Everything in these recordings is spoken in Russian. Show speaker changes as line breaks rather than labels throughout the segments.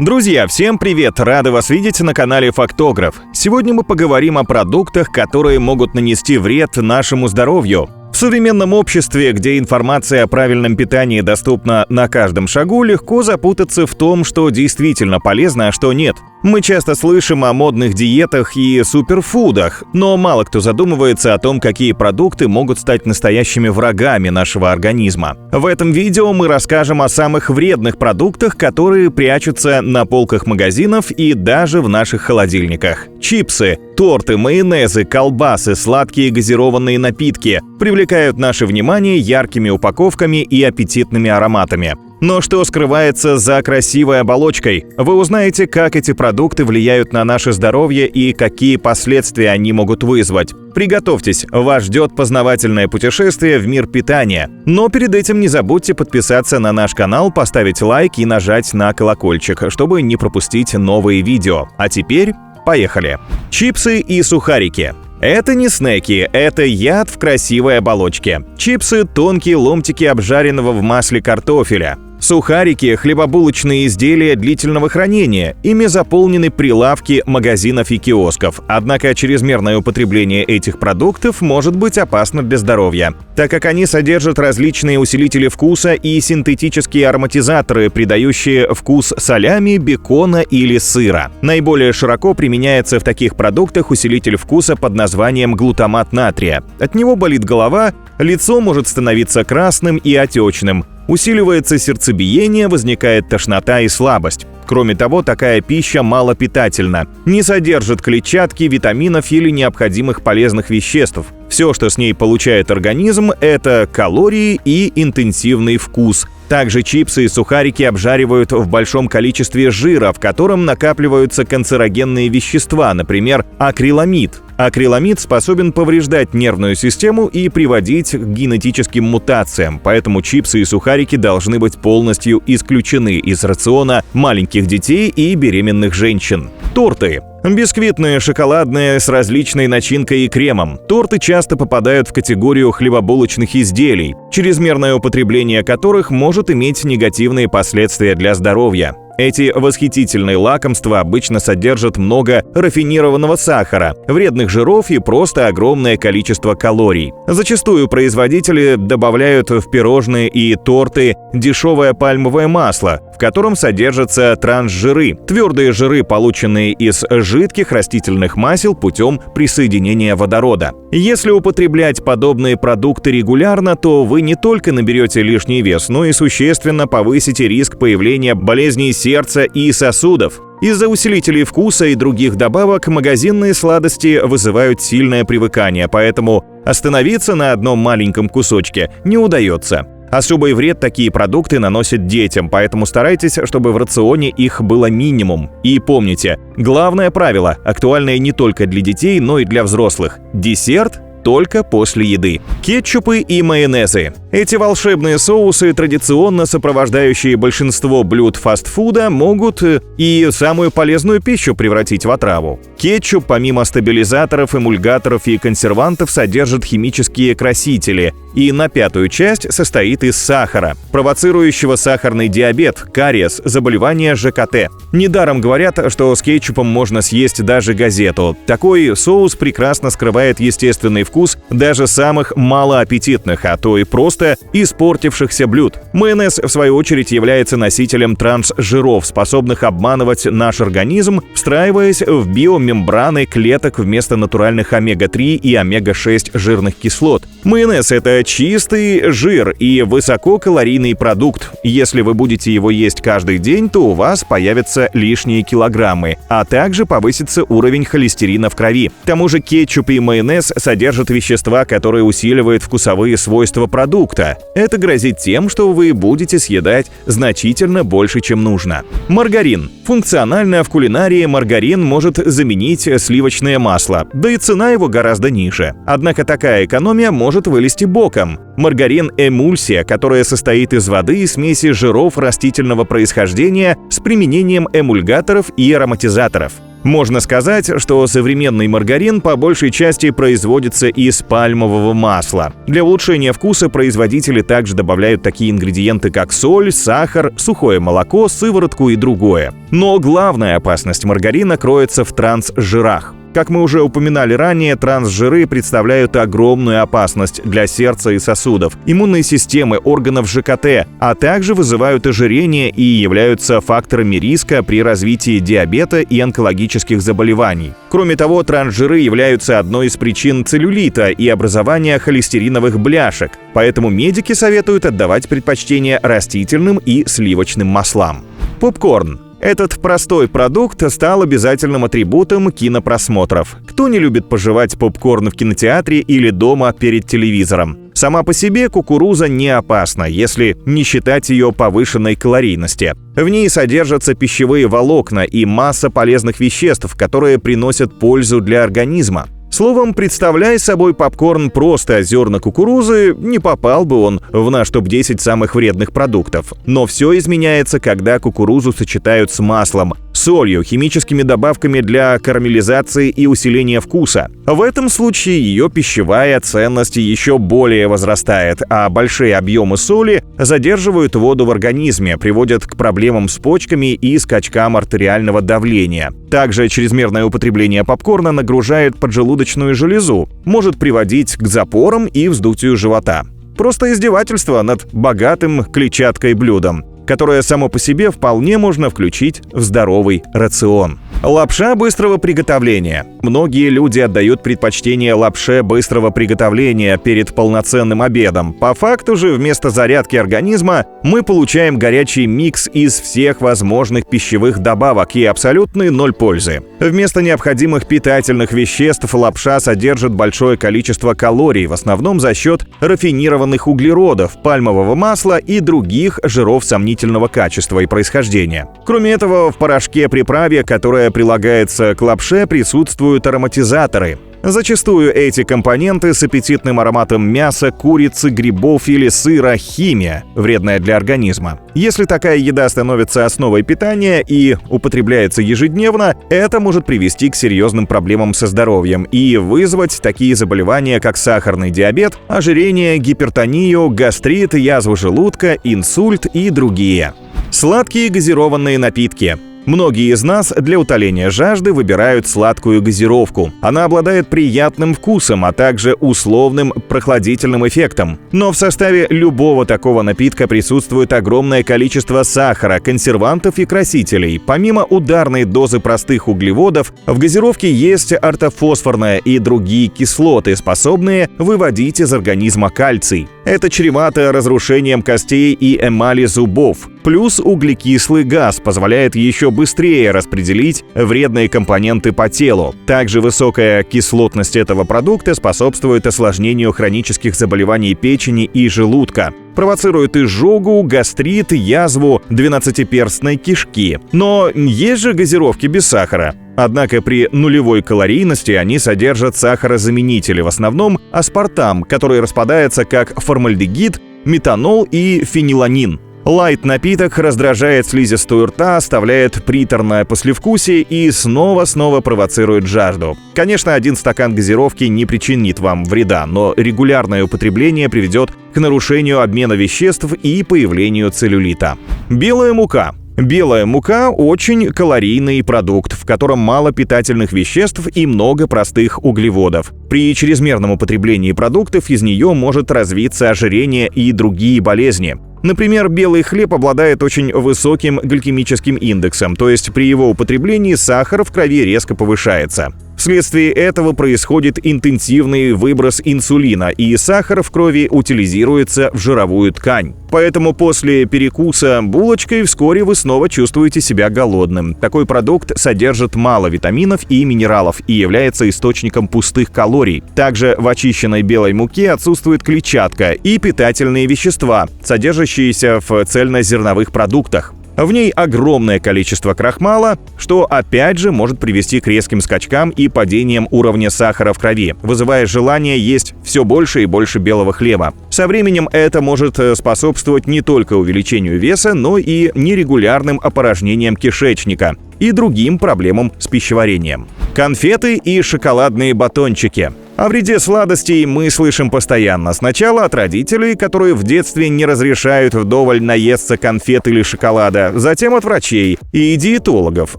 Друзья, всем привет! Рады вас видеть на канале Фактограф. Сегодня мы поговорим о продуктах, которые могут нанести вред нашему здоровью. В современном обществе, где информация о правильном питании доступна на каждом шагу, легко запутаться в том, что действительно полезно, а что нет. Мы часто слышим о модных диетах и суперфудах, но мало кто задумывается о том, какие продукты могут стать настоящими врагами нашего организма. В этом видео мы расскажем о самых вредных продуктах, которые прячутся на полках магазинов и даже в наших холодильниках. Чипсы, торты, майонезы, колбасы, сладкие газированные напитки привлекают наше внимание яркими упаковками и аппетитными ароматами. Но что скрывается за красивой оболочкой? Вы узнаете, как эти продукты влияют на наше здоровье и какие последствия они могут вызвать. Приготовьтесь, вас ждет познавательное путешествие в мир питания. Но перед этим не забудьте подписаться на наш канал, поставить лайк и нажать на колокольчик, чтобы не пропустить новые видео. А теперь поехали! Чипсы и сухарики. Это не снеки, это яд в красивой оболочке. Чипсы – тонкие ломтики обжаренного в масле картофеля. Сухарики – хлебобулочные изделия длительного хранения. Ими заполнены прилавки магазинов и киосков. Однако чрезмерное употребление этих продуктов может быть опасно для здоровья, так как они содержат различные усилители вкуса и синтетические ароматизаторы, придающие вкус салями, бекона или сыра. Наиболее широко применяется в таких продуктах усилитель вкуса под названием глутамат натрия. От него болит голова, лицо может становиться красным и отечным. Усиливается сердцебиение, возникает тошнота и слабость. Кроме того, такая пища малопитательна, не содержит клетчатки, витаминов или необходимых полезных веществ. Все, что с ней получает организм, это калории и интенсивный вкус. Также чипсы и сухарики обжаривают в большом количестве жира, в котором накапливаются канцерогенные вещества, например, акриламид. Акриламид способен повреждать нервную систему и приводить к генетическим мутациям, поэтому чипсы и сухарики должны быть полностью исключены из рациона маленьких детей и беременных женщин. Торты. Бисквитные, шоколадные, с различной начинкой и кремом. Торты часто попадают в категорию хлебобулочных изделий, чрезмерное употребление которых может иметь негативные последствия для здоровья. Эти восхитительные лакомства обычно содержат много рафинированного сахара, вредных жиров и просто огромное количество калорий. Зачастую производители добавляют в пирожные и торты дешевое пальмовое масло, в котором содержатся трансжиры – твердые жиры, полученные из жидких растительных масел путем присоединения водорода. Если употреблять подобные продукты регулярно, то вы не только наберете лишний вес, но и существенно повысите риск появления болезней сердца и сосудов. Из-за усилителей вкуса и других добавок магазинные сладости вызывают сильное привыкание, поэтому остановиться на одном маленьком кусочке не удается. Особый вред такие продукты наносят детям, поэтому старайтесь, чтобы в рационе их было минимум. И помните, главное правило, актуальное не только для детей, но и для взрослых – десерт только после еды. Кетчупы и майонезы. Эти волшебные соусы, традиционно сопровождающие большинство блюд фастфуда, могут и самую полезную пищу превратить в отраву. Кетчуп, помимо стабилизаторов, эмульгаторов и консервантов, содержит химические красители и на пятую часть состоит из сахара, провоцирующего сахарный диабет, кариес, заболевания ЖКТ. Недаром говорят, что с кетчупом можно съесть даже газету. Такой соус прекрасно скрывает естественный вкус даже самых малоаппетитных, а то и просто испортившихся блюд. Майонез, в свою очередь, является носителем трансжиров, способных обманывать наш организм, встраиваясь в биомембраны клеток вместо натуральных омега-3 и омега-6 жирных кислот. Майонез – это чистый жир и высококалорийный продукт. Если вы будете его есть каждый день, то у вас появятся лишние килограммы, а также повысится уровень холестерина в крови. К тому же кетчуп и майонез содержат вещества, которые усиливают вкусовые свойства продукта. Это грозит тем, что вы будете съедать значительно больше, чем нужно. Маргарин. Функционально в кулинарии маргарин может заменить сливочное масло, да и цена его гораздо ниже. Однако такая экономия может вылезти боком. Маргарин – эмульсия, которая состоит из воды и смеси жиров растительного происхождения с применением эмульгаторов и ароматизаторов. Можно сказать, что современный маргарин по большей части производится из пальмового масла. Для улучшения вкуса производители также добавляют такие ингредиенты, как соль, сахар, сухое молоко, сыворотку и другое. Но главная опасность маргарина кроется в трансжирах. Как мы уже упоминали ранее, трансжиры представляют огромную опасность для сердца и сосудов, иммунной системы, органов ЖКТ, а также вызывают ожирение и являются факторами риска при развитии диабета и онкологических заболеваний. Кроме того, трансжиры являются одной из причин целлюлита и образования холестериновых бляшек, поэтому медики советуют отдавать предпочтение растительным и сливочным маслам. Попкорн. Этот простой продукт стал обязательным атрибутом кинопросмотров. Кто не любит пожевать попкорн в кинотеатре или дома перед телевизором? Сама по себе кукуруза не опасна, если не считать ее повышенной калорийности. В ней содержатся пищевые волокна и масса полезных веществ, которые приносят пользу для организма. Словом, представляя собой попкорн просто зерна кукурузы, не попал бы он в наш топ-10 самых вредных продуктов. Но все изменяется, когда кукурузу сочетают с маслом, солью, химическими добавками для карамелизации и усиления вкуса. В этом случае ее пищевая ценность еще более возрастает, а большие объемы соли задерживают воду в организме, приводят к проблемам с почками и скачкам артериального давления. Также чрезмерное употребление попкорна нагружает поджелудочную железу, может приводить к запорам и вздутию живота. Просто издевательство над богатым клетчаткой блюдом, которое само по себе вполне можно включить в здоровый рацион. Лапша быстрого приготовления. Многие люди отдают предпочтение лапше быстрого приготовления перед полноценным обедом. По факту же, вместо зарядки организма мы получаем горячий микс из всех возможных пищевых добавок и абсолютный ноль пользы. Вместо необходимых питательных веществ лапша содержит большое количество калорий, в основном за счет рафинированных углеродов, пальмового масла и других жиров сомнительного качества и происхождения. Кроме этого, в порошке-приправе, которая прилагается к лапше, присутствуют ароматизаторы. Зачастую эти компоненты с аппетитным ароматом мяса, курицы, грибов или сыра – химия, вредная для организма. Если такая еда становится основой питания и употребляется ежедневно, это может привести к серьезным проблемам со здоровьем и вызвать такие заболевания, как сахарный диабет, ожирение, гипертонию, гастрит, язву желудка, инсульт и другие. Сладкие газированные напитки. Многие из нас для утоления жажды выбирают сладкую газировку. Она обладает приятным вкусом, а также условным прохладительным эффектом. Но в составе любого такого напитка присутствует огромное количество сахара, консервантов и красителей. Помимо ударной дозы простых углеводов, в газировке есть ортофосфорная и другие кислоты, способные выводить из организма кальций. Это чревато разрушением костей и эмали зубов. Плюс углекислый газ позволяет еще быстрее распределить вредные компоненты по телу. Также высокая кислотность этого продукта способствует осложнению хронических заболеваний печени и желудка. Провоцирует изжогу, гастрит, язву двенадцатиперстной кишки. Но есть же газировки без сахара. Однако при нулевой калорийности они содержат сахарозаменители, в основном аспартам, который распадается как формальдегид, метанол и фениланин. Лайт-напиток раздражает слизистую рта, оставляет приторное послевкусие и снова провоцирует жажду. Конечно, один стакан газировки не причинит вам вреда, но регулярное употребление приведет к нарушению обмена веществ и появлению целлюлита. Белая мука. Белая мука – очень калорийный продукт, в котором мало питательных веществ и много простых углеводов. При чрезмерном употреблении продуктов из нее может развиться ожирение и другие болезни. Например, белый хлеб обладает очень высоким гликемическим индексом, то есть при его употреблении сахар в крови резко повышается. Вследствие этого происходит интенсивный выброс инсулина, и сахар в крови утилизируется в жировую ткань. Поэтому после перекуса булочкой вскоре вы снова чувствуете себя голодным. Такой продукт содержит мало витаминов и минералов и является источником пустых калорий. Также в очищенной белой муке отсутствует клетчатка и питательные вещества, содержащиеся в цельнозерновых продуктах. В ней огромное количество крахмала, что опять же может привести к резким скачкам и падениям уровня сахара в крови, вызывая желание есть все больше и больше белого хлеба. Со временем это может способствовать не только увеличению веса, но и нерегулярным опорожнениям кишечника и другим проблемам с пищеварением. Конфеты и шоколадные батончики. О вреде сладостей мы слышим постоянно. Сначала от родителей, которые в детстве не разрешают вдоволь наесться конфет или шоколада, затем от врачей и диетологов.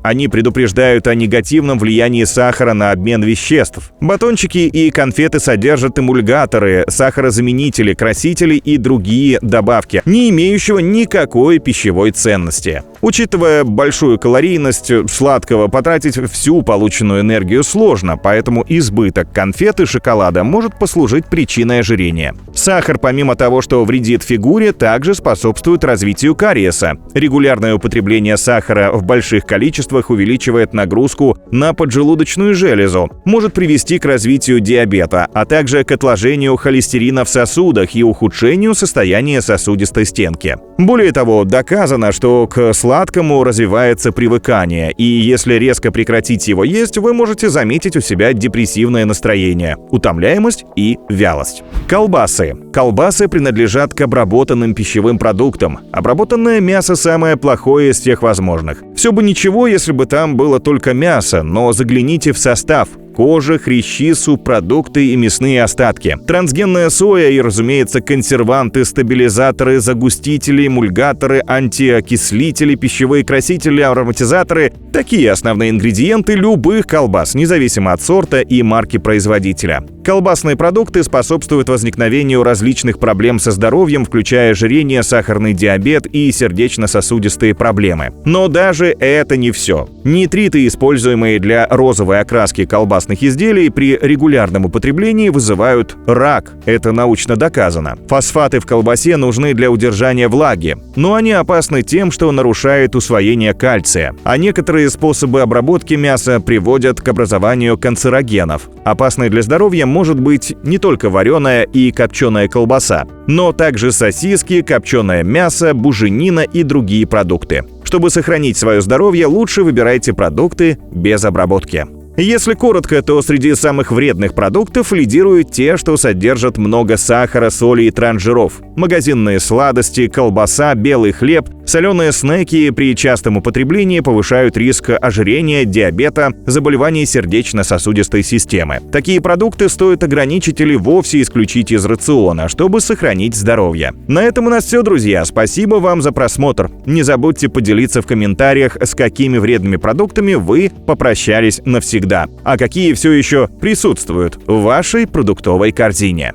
Они предупреждают о негативном влиянии сахара на обмен веществ. Батончики и конфеты содержат эмульгаторы, сахарозаменители, красители и другие добавки, не имеющие никакой пищевой ценности. Учитывая большую калорийность сладкого, потратить всю полученную энергию сложно, поэтому избыток конфет и шоколада может послужить причиной ожирения. Сахар, помимо того, что вредит фигуре, также способствует развитию кариеса. Регулярное употребление сахара в больших количествах увеличивает нагрузку на поджелудочную железу, может привести к развитию диабета, а также к отложению холестерина в сосудах и ухудшению состояния сосудистой стенки. Более того, доказано, что к сладкому развивается привыкание, и если резко прекратить его есть, вы можете заметить у себя депрессивное настроение, утомляемость и вялость. Колбасы. Колбасы принадлежат к обработанным пищевым продуктам. Обработанное мясо самое плохое из всех возможных. Все бы ничего, если бы там было только мясо, но загляните в состав. Кожа, хрящи, субпродукты и мясные остатки. Трансгенная соя и, разумеется, консерванты, стабилизаторы, загустители, эмульгаторы, антиокислители, пищевые красители, ароматизаторы – такие основные ингредиенты любых колбас, независимо от сорта и марки производителя. Колбасные продукты способствуют возникновению различных проблем со здоровьем, включая ожирение, сахарный диабет и сердечно-сосудистые проблемы. Но даже это не все. Нитриты, используемые для розовой окраски колбасных изделий, при регулярном употреблении вызывают рак. Это научно доказано. Фосфаты в колбасе нужны для удержания влаги, но они опасны тем, что нарушают усвоение кальция. А некоторые способы обработки мяса приводят к образованию канцерогенов. Опасной для здоровья может быть не только вареная и копченая колбаса, но также сосиски, копченое мясо, буженина и другие продукты. Чтобы сохранить свое здоровье, лучше выбирайте продукты без обработки. Если коротко, то среди самых вредных продуктов лидируют те, что содержат много сахара, соли и трансжиров. Магазинные сладости, колбаса, белый хлеб, соленые снеки при частом употреблении повышают риск ожирения, диабета, заболеваний сердечно-сосудистой системы. Такие продукты стоит ограничить или вовсе исключить из рациона, чтобы сохранить здоровье. На этом у нас все, друзья. Спасибо вам за просмотр. Не забудьте поделиться в комментариях, с какими вредными продуктами вы попрощались навсегда, а какие все еще присутствуют в вашей продуктовой корзине.